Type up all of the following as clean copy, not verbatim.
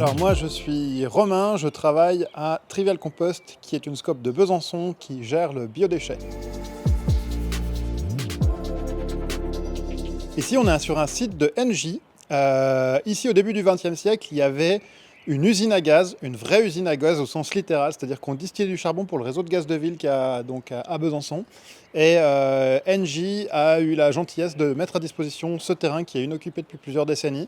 Alors moi je suis Romain, je travaille à Trivial Compost qui est une scope de Besançon qui gère le biodéchet. Ici on est sur un site de Engie. Ici au début du XXe siècle il y avait une usine à gaz, une vraie usine à gaz au sens littéral, c'est-à-dire qu'on distillait du charbon pour le réseau de gaz de ville qui a donc à Besançon. Et Engie a eu la gentillesse de mettre à disposition ce terrain qui est inoccupé depuis plusieurs décennies.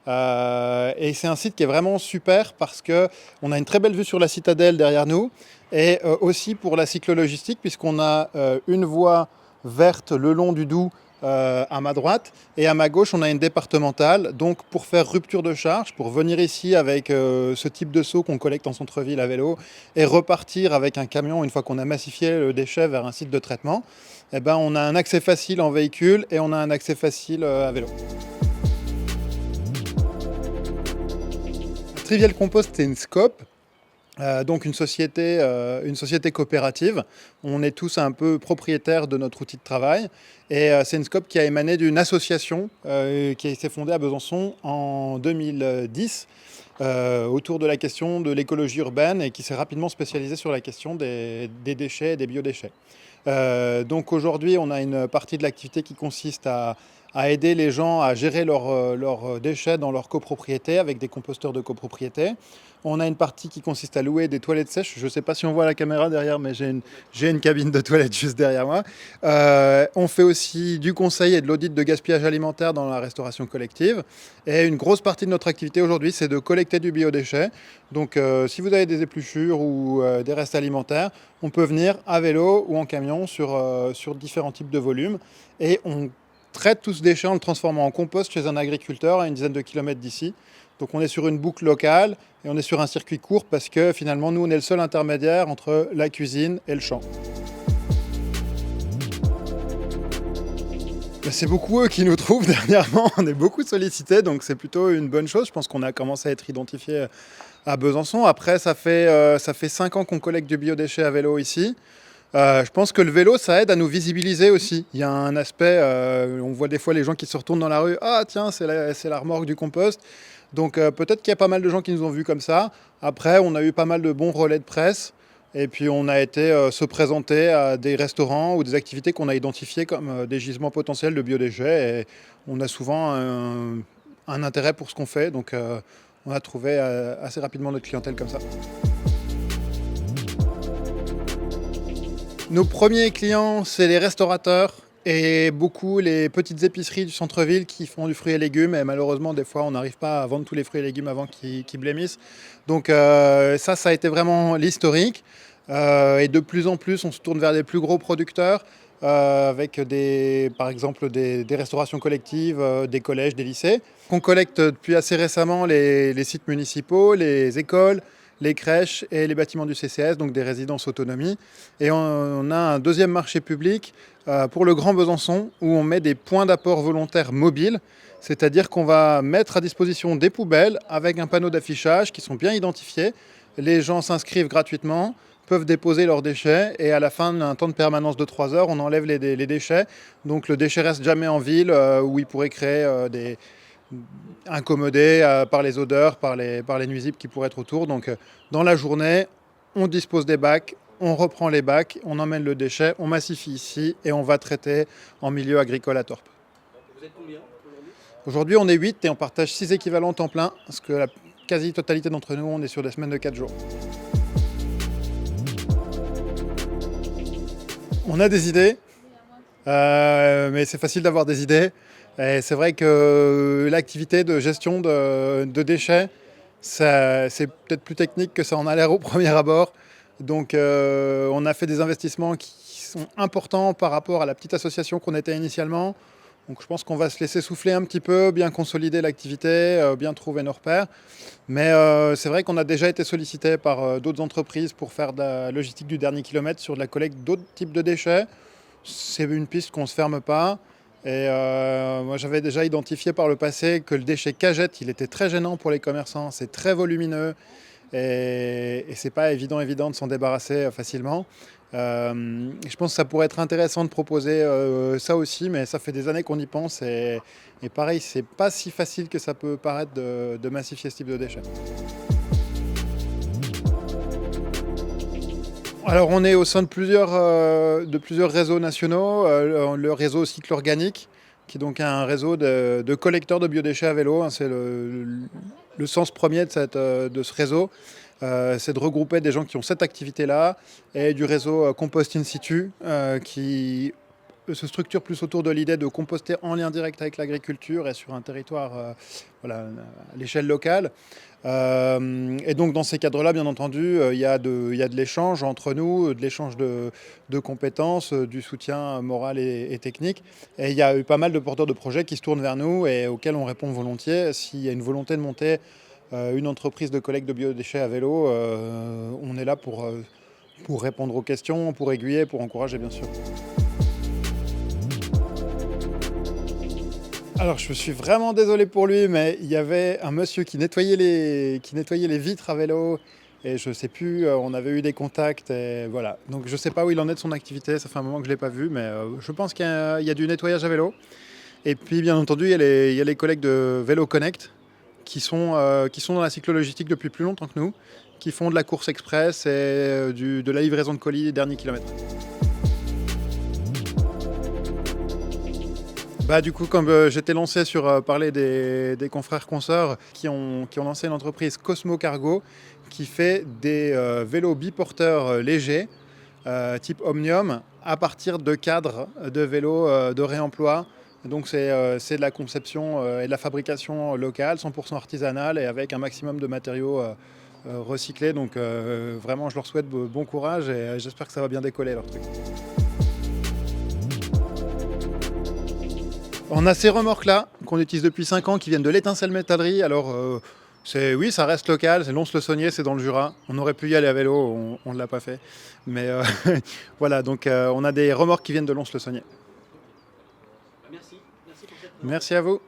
Et c'est un site qui est vraiment super parce qu'on a une très belle vue sur la citadelle derrière nous et aussi pour la cyclo-logistique puisqu'on a une voie verte le long du Doubs à ma droite et à ma gauche on a une départementale. Donc pour faire rupture de charge, pour venir ici avec ce type de seau qu'on collecte en centre-ville à vélo et repartir avec un camion une fois qu'on a massifié le déchet vers un site de traitement, eh ben, on a un accès facile en véhicule et on a un accès facile à vélo. Trivial Compost, c'est une scope, donc une société coopérative. On est tous un peu propriétaires de notre outil de travail. Et c'est une scope qui a émané d'une association qui s'est fondée à Besançon en 2010 autour de la question de l'écologie urbaine et qui s'est rapidement spécialisée sur la question des déchets et des biodéchets. Donc aujourd'hui, on a une partie de l'activité qui consiste à aider les gens à gérer leurs déchets dans leur copropriété avec des composteurs de copropriété. On a une partie qui consiste à louer des toilettes sèches. Je ne sais pas si on voit la caméra derrière, mais j'ai une cabine de toilette juste derrière moi. On fait aussi du conseil et de l'audit de gaspillage alimentaire dans la restauration collective. Et une grosse partie de notre activité aujourd'hui, c'est de collecter du biodéchet. Donc si vous avez des épluchures ou des restes alimentaires, on peut venir à vélo ou en camion sur différents types de volumes. Et on traite tout ce déchet en le transformant en compost chez un agriculteur à une dizaine de kilomètres d'ici. Donc on est sur une boucle locale et on est sur un circuit court parce que finalement nous on est le seul intermédiaire entre la cuisine et le champ. C'est beaucoup eux qui nous trouvent dernièrement, on est beaucoup sollicités donc c'est plutôt une bonne chose. Je pense qu'on a commencé à être identifié à Besançon. Après ça fait 5 ans qu'on collecte du biodéchet à vélo ici. Je pense que le vélo, ça aide à nous visibiliser aussi. Il y a un aspect, on voit des fois les gens qui se retournent dans la rue, ah tiens, c'est la remorque du compost. Donc peut-être qu'il y a pas mal de gens qui nous ont vus comme ça. Après, on a eu pas mal de bons relais de presse. Et puis on a été se présenter à des restaurants ou des activités qu'on a identifiées comme des gisements potentiels de biodéchets. Et on a souvent un intérêt pour ce qu'on fait. Donc on a trouvé assez rapidement notre clientèle comme ça. Nos premiers clients, c'est les restaurateurs et beaucoup les petites épiceries du centre-ville qui font du fruit et légumes. Et malheureusement, des fois, on n'arrive pas à vendre tous les fruits et légumes avant qu'ils blêmissent. Donc ça a été vraiment l'historique. Et de plus en plus, on se tourne vers des plus gros producteurs avec par exemple des restaurations collectives, des collèges, des lycées. On collecte depuis assez récemment les sites municipaux, les écoles, les crèches et les bâtiments du CCS, donc des résidences autonomie. Et on a un deuxième marché public pour le Grand Besançon où on met des points d'apport volontaires mobiles, c'est-à-dire qu'on va mettre à disposition des poubelles avec un panneau d'affichage qui sont bien identifiés. Les gens s'inscrivent gratuitement, peuvent déposer leurs déchets et à la fin d'un temps de permanence de 3 heures, on enlève les déchets. Donc le déchet reste jamais en ville où il pourrait créer incommodé par les odeurs, par les nuisibles qui pourraient être autour. Donc dans la journée, on dispose des bacs, on reprend les bacs, on emmène le déchet, on massifie ici et on va traiter en milieu agricole à Torp. Vous êtes combien aujourd'hui ? Aujourd'hui, on est 8 et on partage 6 équivalents temps plein parce que la quasi-totalité d'entre nous, on est sur des semaines de 4 jours. On a des idées, mais c'est facile d'avoir des idées. Et c'est vrai que l'activité de gestion de déchets, c'est peut-être plus technique que ça en a l'air au premier abord. Donc on a fait des investissements qui sont importants par rapport à la petite association qu'on était initialement. Donc je pense qu'on va se laisser souffler un petit peu, bien consolider l'activité, bien trouver nos repères. Mais c'est vrai qu'on a déjà été sollicité par d'autres entreprises pour faire de la logistique du dernier kilomètre sur de la collecte d'autres types de déchets. C'est une piste qu'on ne se ferme pas. Et moi j'avais déjà identifié par le passé que le déchet cagette, il était très gênant pour les commerçants, c'est très volumineux. et c'est pas évident de s'en débarrasser facilement. Je pense que ça pourrait être intéressant de proposer ça aussi, mais ça fait des années qu'on y pense et pareil, c'est pas si facile que ça peut paraître de massifier ce type de déchets. Alors on est au sein de plusieurs réseaux nationaux, le réseau Cycle Organique, qui est donc un réseau de collecteurs de biodéchets à vélo, hein. C'est le sens premier de ce réseau. C'est de regrouper des gens qui ont cette activité-là et du réseau Compost In Situ qui se structure plus autour de l'idée de composter en lien direct avec l'agriculture et sur un territoire voilà, à l'échelle locale. Et donc dans ces cadres-là, bien entendu, il y a de l'échange entre nous, de l'échange de compétences, du soutien moral et technique. Et il y a eu pas mal de porteurs de projets qui se tournent vers nous et auxquels on répond volontiers. S'il y a une volonté de monter une entreprise de collecte de biodéchets à vélo, on est là pour répondre aux questions, pour aiguiller, pour encourager bien sûr. Alors je suis vraiment désolé pour lui, mais il y avait un monsieur qui nettoyait les vitres à vélo et je sais plus, on avait eu des contacts et voilà. Donc je sais pas où il en est de son activité, ça fait un moment que je l'ai pas vu, mais je pense qu'il y a du nettoyage à vélo. Et puis bien entendu, il y a les collègues de Vélo Connect qui sont dans la cyclo-logistique depuis plus longtemps que nous, qui font de la course express et de la livraison de colis des derniers kilomètres. Bah, du coup, comme j'étais lancé sur parler des confrères consoeurs qui ont lancé une entreprise Cosmo Cargo qui fait des vélos biporteurs légers, type Omnium, à partir de cadres de vélos de réemploi. Donc c'est de la conception et de la fabrication locale, 100% artisanale et avec un maximum de matériaux recyclés. Donc vraiment, je leur souhaite bon courage et j'espère que ça va bien décoller leur truc. On a ces remorques-là qu'on utilise depuis 5 ans qui viennent de l'Étincelle Métallerie. Alors, oui, ça reste local, c'est Lons-le-Saunier, c'est dans le Jura. On aurait pu y aller à vélo, on ne l'a pas fait. Mais voilà, donc on a des remorques qui viennent de Lons-le-Saunier. Merci. Merci pour cette Merci à vous.